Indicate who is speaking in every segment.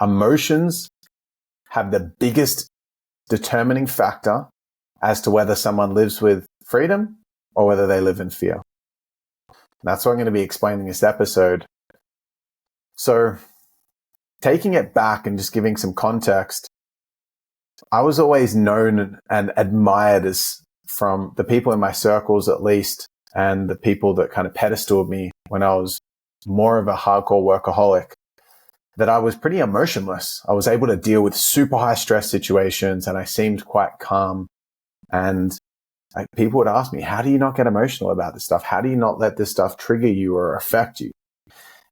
Speaker 1: Emotions have the biggest determining factor as to whether someone lives with freedom or whether they live in fear. And that's what I'm going to be explaining this episode. So, taking it back and just giving some context, I was always known and admired as, from the people in my circles at least, and the people that kind of pedestaled me when I was more of a hardcore workaholic, that I was pretty emotionless. I was able to deal with super high stress situations and I seemed quite calm. And people would ask me, how do you not get emotional about this stuff? How do you not let this stuff trigger you or affect you?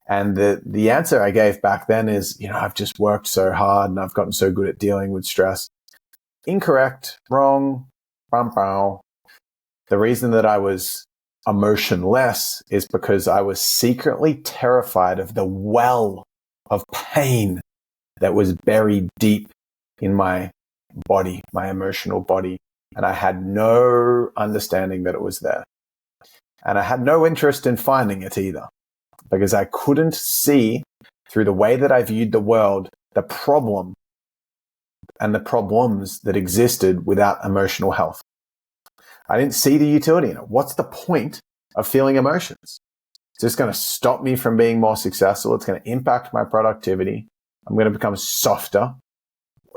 Speaker 1: And the answer I gave back then is, I've just worked so hard and I've gotten so good at dealing with stress. Incorrect, wrong, The reason that I was emotionless is because I was secretly terrified of the well of pain that was buried deep in my body, my emotional body. And I had no understanding that it was there. And I had no interest in finding it either, because I couldn't see through the way that I viewed the world, the problem and the problems that existed without emotional health. I didn't see the utility in it. What's the point of feeling emotions? It's just going to stop me from being more successful. It's going to impact my productivity. I'm going to become softer.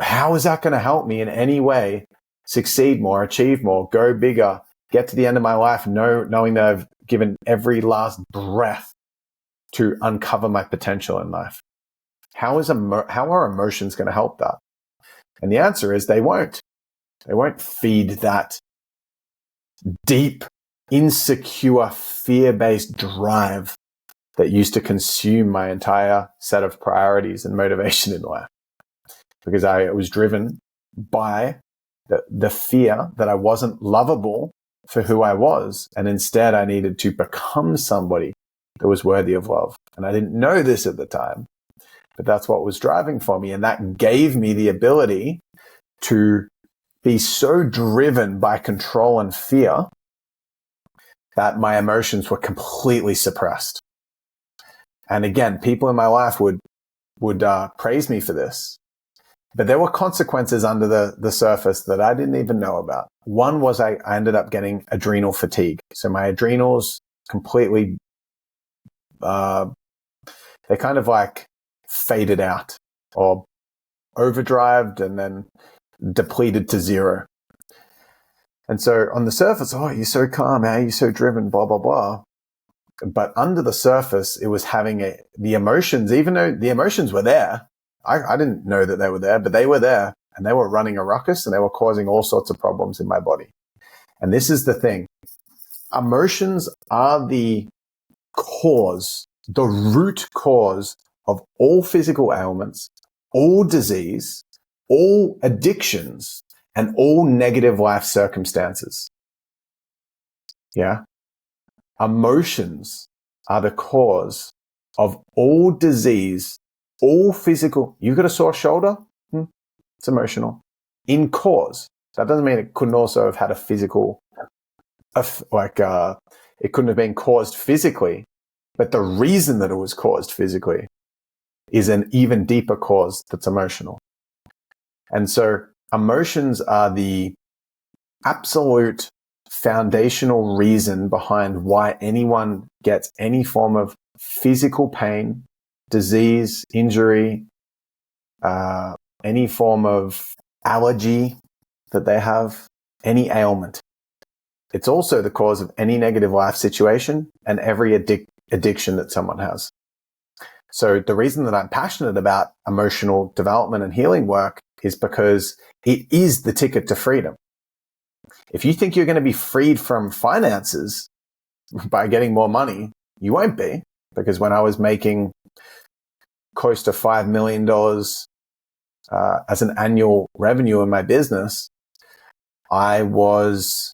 Speaker 1: How is that going to help me in any way succeed more, achieve more, go bigger, get to the end of my life knowing that I've given every last breath to uncover my potential in life? How are emotions going to help that? And the answer is they won't. They won't feed that deep, insecure, fear-based drive that used to consume my entire set of priorities and motivation in life. Because I was driven by the fear that I wasn't lovable for who I was. And instead, I needed to become somebody that was worthy of love. And I didn't know this at the time, but that's what was driving for me. And that gave me the ability to be so driven by control and fear that my emotions were completely suppressed. And again, people in my life would praise me for this. But there were consequences under the surface that I didn't even know about. One was I ended up getting adrenal fatigue. So my adrenals completely, they kind of like faded out or overdrived and then depleted to zero. And so on the surface, you're so calm, how are you so driven, blah, blah, blah. But under the surface, it was having the emotions, even though the emotions were there. I didn't know that they were there, but they were there and they were running a ruckus and they were causing all sorts of problems in my body. And this is the thing. Emotions are the cause, the root cause of all physical ailments, all disease, all addictions, and all negative life circumstances. Yeah. Emotions are the cause of all disease, all physical. You've got a sore shoulder? It's emotional. In cause. That doesn't mean it couldn't also have had a physical, it couldn't have been caused physically, but the reason that it was caused physically is an even deeper cause that's emotional. And so emotions are the absolute foundational reason behind why anyone gets any form of physical pain, disease, injury, any form of allergy that they have, any ailment. It's also the cause of any negative life situation and every addiction that someone has. So the reason that I'm passionate about emotional development and healing work is because it is the ticket to freedom. If you think you're going to be freed from finances by getting more money, you won't be. Because when I was making close to $5 million as an annual revenue in my business, I was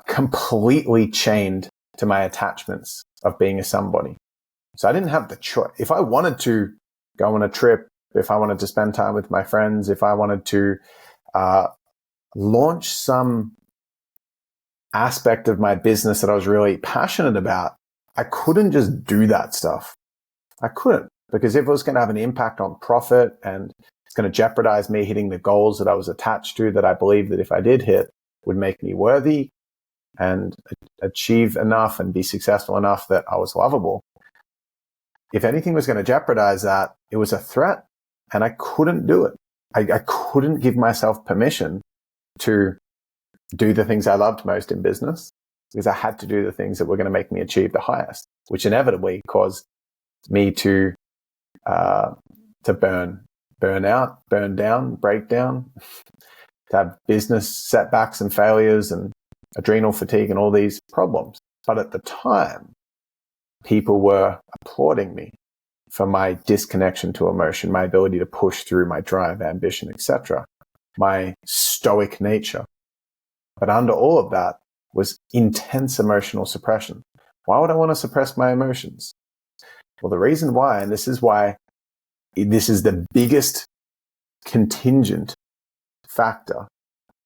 Speaker 1: completely chained to my attachments of being a somebody. So I didn't have the choice. If I wanted to go on a trip, if I wanted to spend time with my friends, if I wanted to launch some aspect of my business that I was really passionate about, I couldn't just do that stuff. I couldn't, Because if it was going to have an impact on profit and it's going to jeopardize me hitting the goals that I was attached to, that I believe that if I did hit would make me worthy and achieve enough and be successful enough that I was lovable. If anything was going to jeopardize that, it was a threat and I couldn't do it. I couldn't give myself permission to do the things I loved most in business because I had to do the things that were going to make me achieve the highest, which inevitably caused me to burn out, burn down, break down, to have business setbacks and failures and adrenal fatigue and all these problems. But at the time, people were applauding me for my disconnection to emotion, my ability to push through, my drive, ambition, etc., my stoic nature. But under all of that was intense emotional suppression. Why would I want to suppress my emotions? Well, the reason why, and this is why this is the biggest contingent factor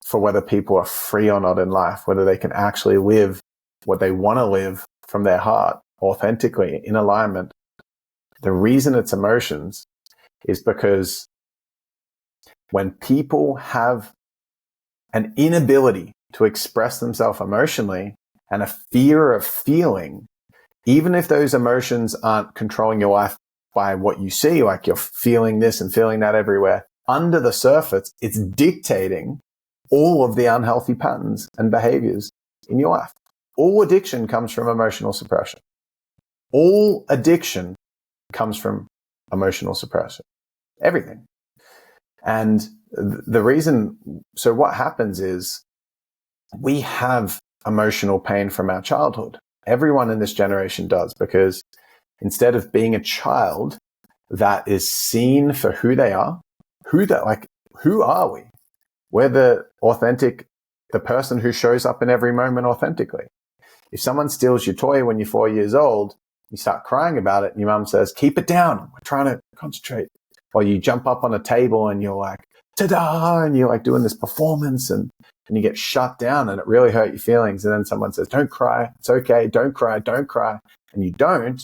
Speaker 1: for whether people are free or not in life, whether they can actually live what they want to live from their heart, authentically, in alignment. The reason it's emotions is because when people have an inability to express themselves emotionally and a fear of feeling, even if those emotions aren't controlling your life by what you see, like you're feeling this and feeling that everywhere, under the surface, it's dictating all of the unhealthy patterns and behaviors in your life. All addiction comes from emotional suppression. All addiction comes from emotional suppression. Everything. And the reason, so what happens is we have emotional pain from our childhood. Everyone in this generation does, because instead of being a child that is seen for who they are, who are we? We're the person who shows up in every moment authentically. If someone steals your toy when you're 4 years old, you start crying about it and your mum says, keep it down, we're trying to concentrate. Or you jump up on a table and you're like, ta-da, and you're like doing this performance and you get shut down and it really hurt your feelings. And then someone says, don't cry, it's okay, don't cry. And you don't,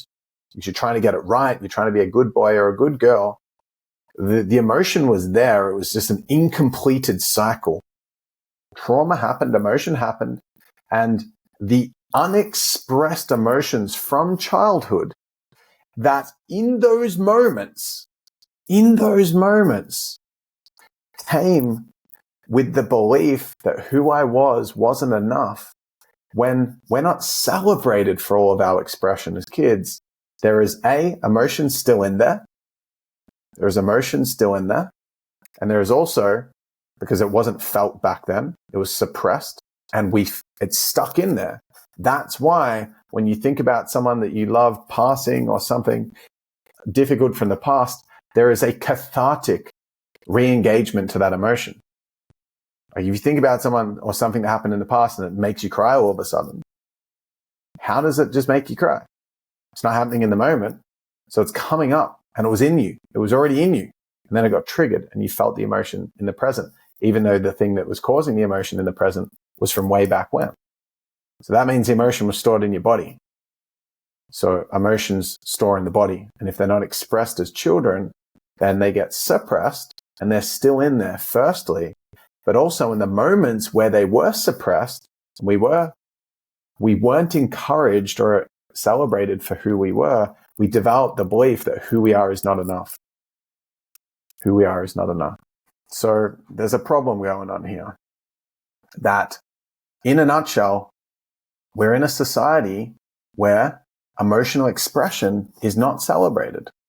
Speaker 1: because you're trying to get it right, you're trying to be a good boy or a good girl. The emotion was there, it was just an incompleted cycle. Trauma happened, emotion happened, and the unexpressed emotions from childhood that in those moments came with the belief that who I was wasn't enough. When we're not celebrated for all of our expression as kids, there is emotion still in there. There's emotion still in there. And there is also, because it wasn't felt back then, it was suppressed and it's stuck in there. That's why when you think about someone that you love passing or something difficult from the past, there is a cathartic re-engagement to that emotion. Like if you think about someone or something that happened in the past and it makes you cry all of a sudden, how does it just make you cry? It's not happening in the moment. So it's coming up and it was in you. It was already in you. And then it got triggered and you felt the emotion in the present, even though the thing that was causing the emotion in the present was from way back when. So that means the emotion was stored in your body. So emotions store in the body. And if they're not expressed as children, then they get suppressed and they're still in there, firstly. But also in the moments where they were suppressed, we weren't encouraged or celebrated for who we were. We developed the belief that who we are is not enough. Who we are is not enough. So there's a problem going on here that, in a nutshell, we're in a society where emotional expression is not celebrated.